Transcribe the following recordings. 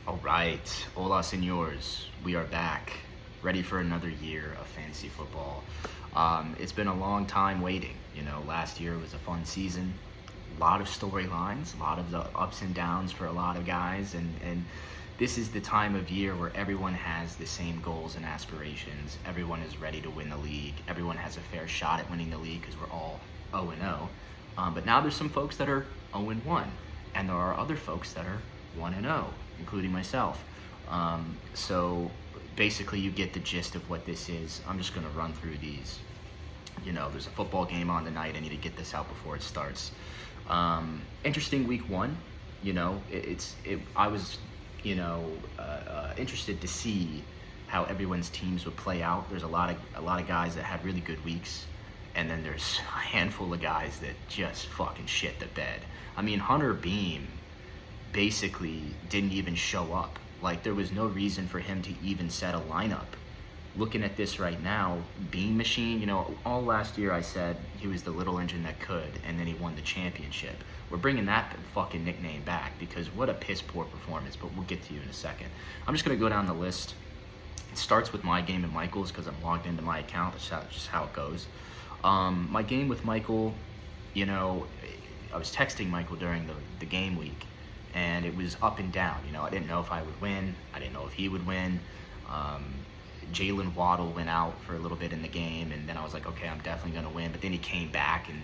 All right, hola, senors. We are back, ready for another year of fantasy football. It's been a long time waiting. Last year was a fun season, a lot of storylines, a lot of the ups and downs for a lot of guys, and this is the time of year where everyone has the same goals and aspirations. Everyone is ready to win the league. Everyone has a fair shot at winning the league because we're all 0-0. But now there's some folks that are 0-1, and there are other folks that are 1-0, including myself. So basically, you get the gist of what this is. I'm just going to run through these. There's a football game on tonight. I need to get this out before it starts. Interesting week one. I was, interested to see how everyone's teams would play out. There's a lot of guys that had really good weeks, and then there's a handful of guys that just fucking shit the bed. I mean, Hunter Beam basically didn't even show up. Like, there was no reason for him to even set a lineup. Looking at this right now, Beam Machine, all last year I said he was the little engine that could, and then he won the championship. We're bringing that fucking nickname back because what a piss poor performance, but we'll get to you in a second. I'm just going to go down the list. It starts with my game and Michael's because I'm logged into my account. That's just how it goes. My game with Michael, I was texting Michael during the game week, and it was up and down. I didn't know if I would win. I didn't know if he would win. Jalen Waddle went out for a little bit in the game, and then I was like, okay, I'm definitely going to win. But then he came back and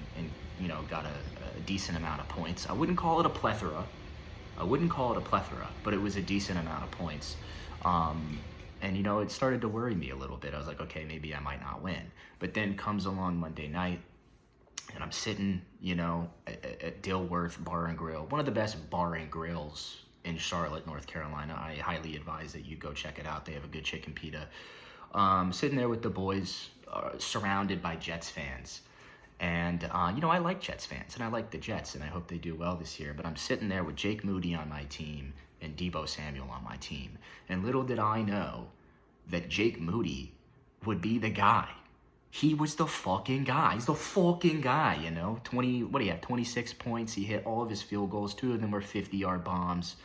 got a decent amount of points. I wouldn't call it a plethora, but it was a decent amount of points. And it started to worry me a little bit. I was like, okay, maybe I might not win. But then comes along Monday night, and I'm sitting, at Dilworth Bar and Grill, one of the best bar and grills in Charlotte, North Carolina. I highly advise that you go check it out. They have a good chicken pita. Sitting there with the boys, surrounded by Jets fans. And, I like Jets fans, and I like the Jets, and I hope they do well this year. But I'm sitting there with Jake Moody on my team and Deebo Samuel on my team. And little did I know that Jake Moody would be the guy. He was the fucking guy. He's the fucking guy, 26 points. He hit all of his field goals. 2 of them were 50-yard bombs.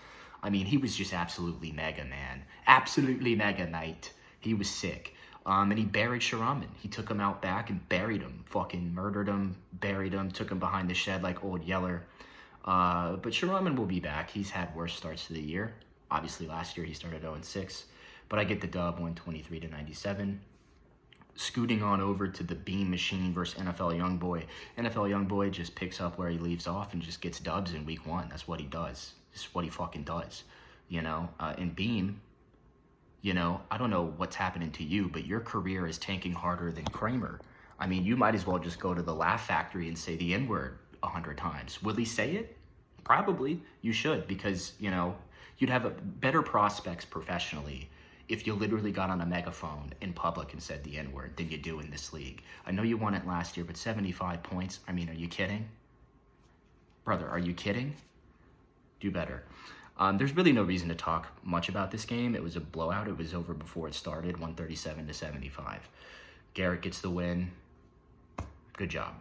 I mean, he was just absolutely mega, man. Absolutely mega, mate. He was sick. And he buried Sharaman. He took him out back and buried him. Fucking murdered him, buried him, took him behind the shed like old Yeller. But Sharaman will be back. He's had worse starts to the year. Obviously, last year he started 0-6. But I get the dub, 123-97. Scooting on over to the Beam Machine versus NFL Youngboy. NFL Youngboy just picks up where he leaves off and just gets dubs in week one. That's what he does. This is what he fucking does. And Beam, I don't know what's happening to you, but your career is tanking harder than Kramer. I mean, you might as well just go to the Laugh Factory and say the N-word 100 times. Will he say it? Probably. You should, because, you'd have better prospects professionally if you literally got on a megaphone in public and said the N-word than you do in this league. I know you won it last year, but 75 points, I mean, are you kidding? Brother, are you kidding? Do better. There's really no reason to talk much about this game. It was a blowout. It was over before it started, 137-75. Garrett gets the win. Good job.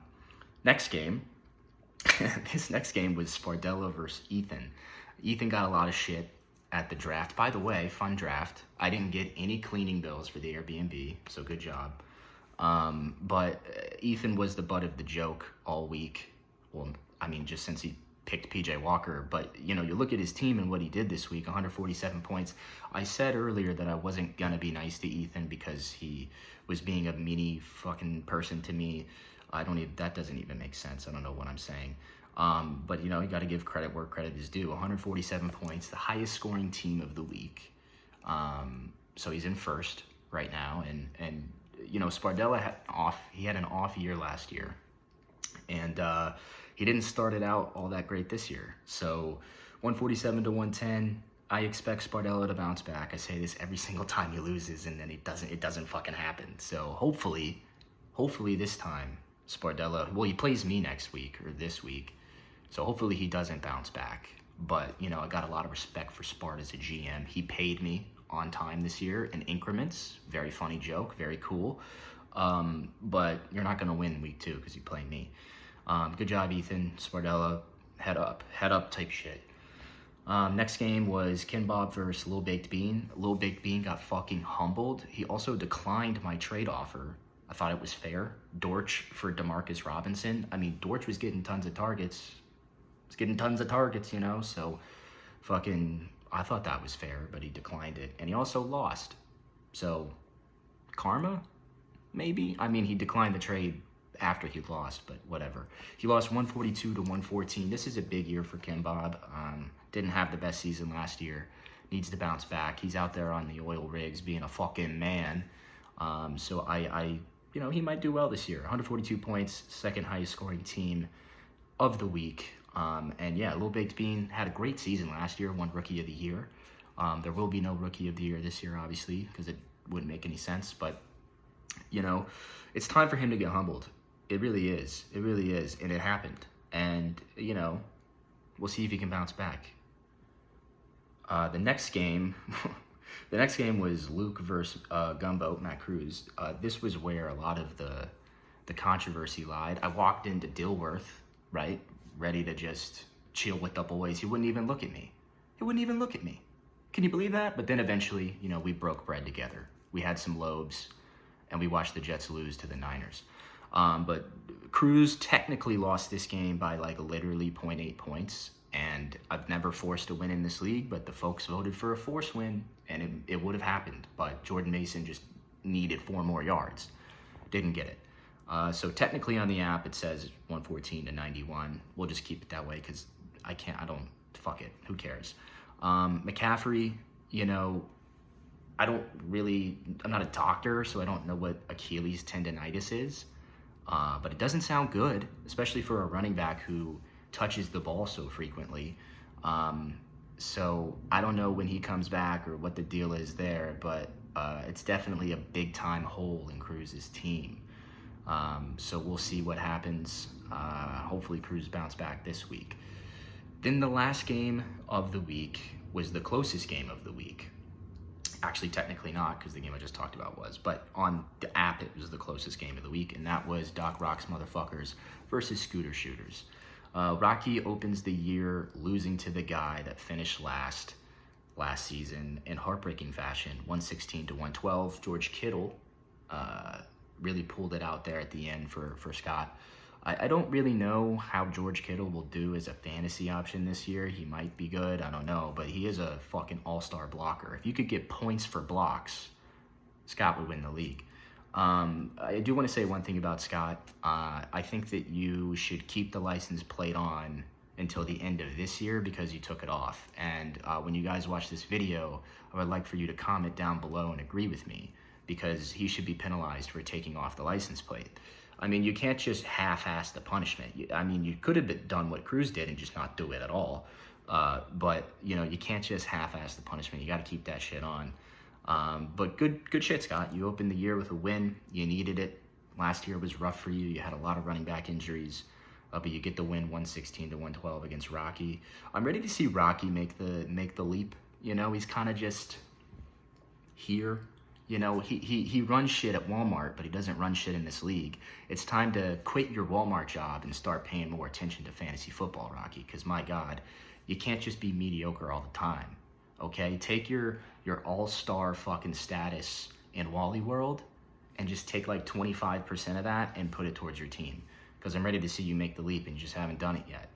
Next game. This next game was Spardella versus Ethan. Ethan got a lot of shit at the draft. By the way, fun draft. I didn't get any cleaning bills for the Airbnb, so good job. But Ethan was the butt of the joke all week. Well, I mean, just since he picked PJ Walker. But, you look at his team and what he did this week, 147 points. I said earlier that I wasn't going to be nice to Ethan because he was being a meanie fucking person to me. That doesn't even make sense. I don't know what I'm saying. But, you got to give credit where credit is due. 147 points, the highest scoring team of the week. So he's in first right now. And Spardella had an off year last year. And he didn't start it out all that great this year. So 147-110, I expect Spardella to bounce back. I say this every single time he loses, and then it doesn't fucking happen. So hopefully this time Spardella, well, he plays me next week or this week. So hopefully he doesn't bounce back. But, I got a lot of respect for Spart as a GM. He paid me on time this year in increments. Very funny joke, very cool. But you're not going to win week 2 because you play me. Good job, Ethan. Spardella, head up type shit. Next game was Kinbob versus Lil Baked Bean. Lil Baked Bean got fucking humbled. He also declined my trade offer. I thought it was fair. Dortch for Demarcus Robinson. I mean, Dortch was getting tons of targets. You know, so fucking, I thought that was fair, but he declined it. And he also lost. So, karma? Maybe? I mean, he declined the trade after he lost, but whatever. He lost 142 to 114. This is a big year for Kinbob. Didn't have the best season last year. Needs to bounce back. He's out there on the oil rigs being a fucking man. So I you know, he might do well this year. 142 points, second highest scoring team of the week. And yeah, Lil Baked Bean had a great season last year, won Rookie of the Year. There will be no Rookie of the Year this year, obviously, because it wouldn't make any sense. But, you know, it's time for him to get humbled. It really is. It really is. And it happened. And, you know, we'll see if he can bounce back. The next game was Luke versus Gumbo, Matt Cruz. This was where a lot of the controversy lied. I walked into Dilworth, right, ready to just chill with the boys. He wouldn't even look at me. Can you believe that? But then eventually, you know, we broke bread together. We had some lobes, and we watched the Jets lose to the Niners. But Cruz technically lost this game by like literally 0.8 points. And I've never forced a win in this league, but the folks voted for a forced win, and it would have happened. But Jordan Mason just needed 4 more yards. Didn't get it. So technically on the app, it says 114 to 91. We'll just keep it that way because fuck it. Who cares? McCaffrey, you know, I'm not a doctor, so I don't know what Achilles tendonitis is. But it doesn't sound good, especially for a running back who touches the ball so frequently. So I don't know when he comes back or what the deal is there, but it's definitely a big time hole in Cruz's team. So we'll see what happens. Hopefully Cruz bounce back this week. Then the last game of the week was the closest game of the week. Actually, technically not, because the game I just talked about was. But on the app, it was the closest game of the week, and that was Doc Rock's Motherfuckers versus Scooter Shooters. Rocky opens the year losing to the guy that finished last season in heartbreaking fashion, 116 to 112. George Kittle really pulled it out there at the end for Scott. I don't really know how George Kittle will do as a fantasy option this year. He might be good, I don't know, but he is a fucking all-star blocker. If you could get points for blocks, Scott would win the league. I do want to say one thing about Scott. I think that you should keep the license plate on until the end of this year because you took it off. And when you guys watch this video, I would like for you to comment down below and agree with me because he should be penalized for taking off the license plate. I mean, you can't just half-ass the punishment. I mean, you could have done what Cruz did and just not do it at all. But, you know, you can't just half-ass the punishment. You got to keep that shit on. But good shit, Scott. You opened the year with a win. You needed it. Last year was rough for you. You had a lot of running back injuries. But you get the win 116 to 112 against Rocky. I'm ready to see Rocky make the leap. You know, he's kind of just here. You know, he runs shit at Walmart, but he doesn't run shit in this league. It's time to quit your Walmart job and start paying more attention to fantasy football, Rocky, because my God, you can't just be mediocre all the time, okay? Take your all-star fucking status in Wally World and just take like 25% of that and put it towards your team, because I'm ready to see you make the leap and you just haven't done it yet.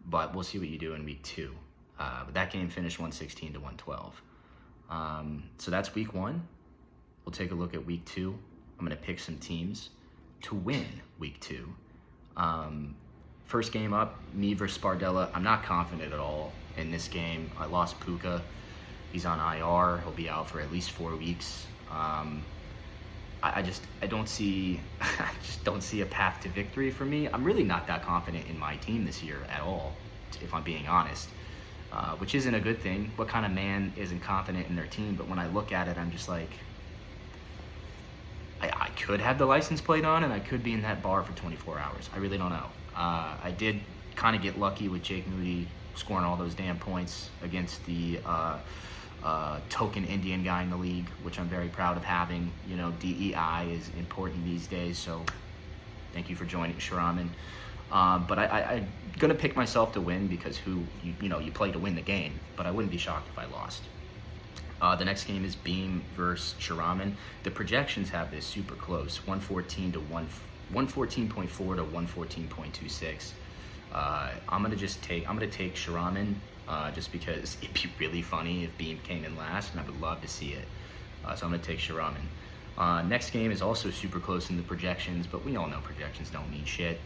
But we'll see what you do in week 2. But that game finished 116 to 112. So that's week 1. We'll take a look at week 2. I'm going to pick some teams to win week 2. First game up, me versus Spardella. I'm not confident at all in this game. I lost Puka. He's on IR. He'll be out for at least 4 weeks. I just don't see a path to victory for me. I'm really not that confident in my team this year at all, if I'm being honest. Which isn't a good thing. What kind of man isn't confident in their team? But when I look at it, I'm just like, I could have the license plate on and I could be in that bar for 24 hours. I really don't know. I did kind of get lucky with Jake Moody scoring all those damn points against the token Indian guy in the league, which I'm very proud of having. You know, DEI is important these days, so thank you for joining, Sharaman. But I'm gonna pick myself to win because you play to win the game. But I wouldn't be shocked if I lost. The next game is Beam versus Sharaman. The projections have this super close, 114 to 114.4 to 114.26. I'm gonna take Sharaman just because it'd be really funny if Beam came in last, and I would love to see it. So I'm gonna take Sharaman. Next game is also super close in the projections, but we all know projections don't mean shit.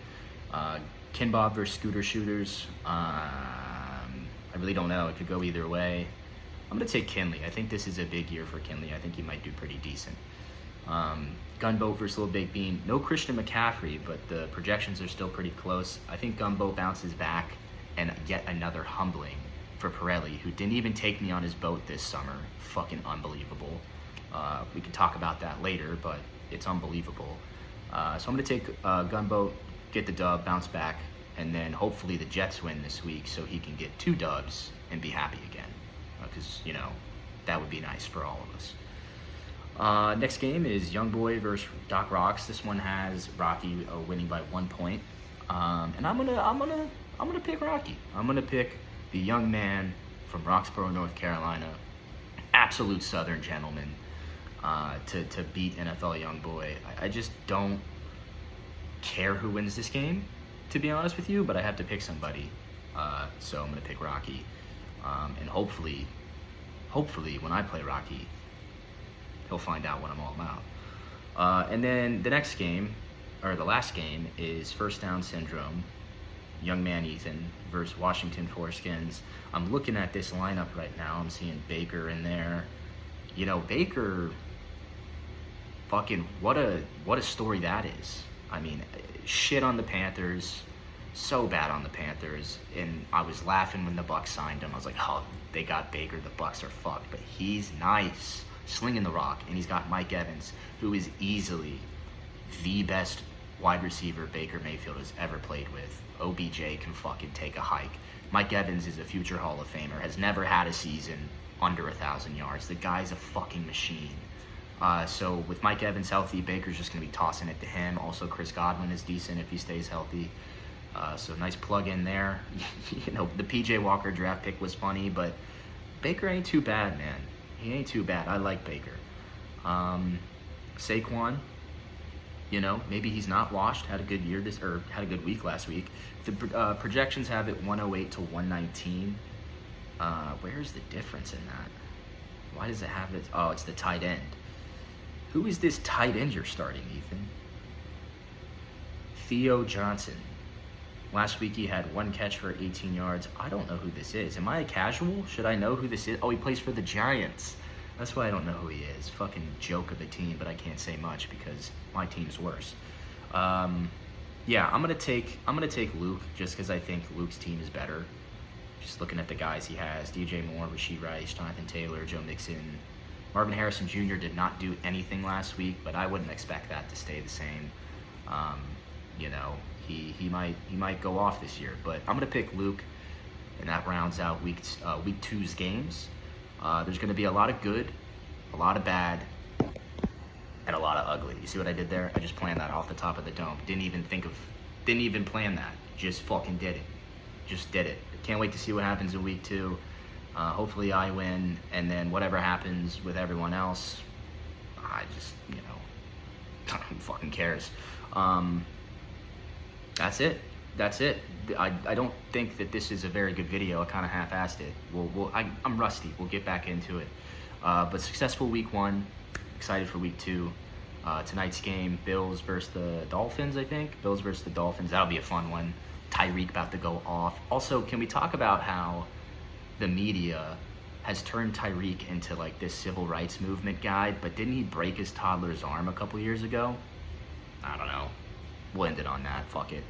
Kinbob versus Scooter Shooters. I really don't know. It could go either way. I'm going to take Kinley. I think this is a big year for Kinley. I think he might do pretty decent. Gunboat versus Little Big Bean. No Christian McCaffrey, but the projections are still pretty close. I think Gunboat bounces back, and yet another humbling for Pirelli, who didn't even take me on his boat this summer. Fucking unbelievable. We can talk about that later, but it's unbelievable. So I'm going to take Gunboat, get the dub, bounce back, and then hopefully the Jets win this week so he can get 2 dubs and be happy again. Because, that would be nice for all of us. Next game is Youngboy versus Doc Rocks. This one has Rocky winning by 1 point. And I'm gonna pick Rocky. I'm gonna pick the young man from Roxborough, North Carolina, absolute Southern gentleman, to beat NFL Youngboy. I just don't care who wins this game, to be honest with you, but I have to pick somebody. So I'm gonna pick Rocky. And hopefully when I play Rocky, he'll find out what I'm all about. And then the next game, or the last game, is First Down Syndrome, young man Ethan versus Washington Foreskins. I'm looking at this lineup right now. I'm seeing Baker in there. Baker, fucking what a story that is. I mean, shit on the Panthers. So bad on the Panthers, and I was laughing when the Bucs signed him. I was like, oh, they got Baker, the Bucs are fucked. But he's nice, slinging the rock, and he's got Mike Evans, who is easily the best wide receiver Baker Mayfield has ever played with. OBJ can fucking take a hike. Mike Evans is a future Hall of Famer, has never had a season under 1,000 yards. The guy's a fucking machine. So with Mike Evans healthy, Baker's just going to be tossing it to him. Also, Chris Godwin is decent if he stays healthy. So nice plug in there. The PJ Walker draft pick was funny, but Baker ain't too bad, man. He ain't too bad. I like Baker. Saquon, maybe he's not washed. Had a good year had a good week last week. The projections have it 108 to 119. Where's the difference in that? Why does it have it? Oh, it's the tight end. Who is this tight end you're starting, Ethan? Theo Johnson. Last week he had 1 catch for 18 yards. I don't know who this is. Am I a casual? Should I know who this is? Oh, he plays for the Giants. That's why I don't know who he is. Fucking joke of a team, but I can't say much because my team's worse. Yeah, I'm gonna take Luke just because I think Luke's team is better. Just looking at the guys he has: DJ Moore, Rashee Rice, Jonathan Taylor, Joe Mixon. Marvin Harrison Jr. did not do anything last week, but I wouldn't expect that to stay the same. He might go off this year, but I'm gonna pick Luke, and that rounds out week 2's games. There's gonna be a lot of good, a lot of bad, and a lot of ugly. You see what I did there? I just planned that off the top of the dome. Didn't even plan that. Just fucking did it. Just did it. Can't wait to see what happens in week 2. Hopefully I win, and then whatever happens with everyone else, I just, who fucking cares? That's it. I don't think that this is a very good video. I kind of half-assed it. I'm rusty. We'll get back into it. But successful week 1. Excited for week 2. Tonight's game, Bills versus the Dolphins, I think. Bills versus the Dolphins. That'll be a fun one. Tyreek about to go off. Also, can we talk about how the media has turned Tyreek into like this civil rights movement guy, but didn't he break his toddler's arm a couple years ago? I don't know. We'll end it on that. Fuck it.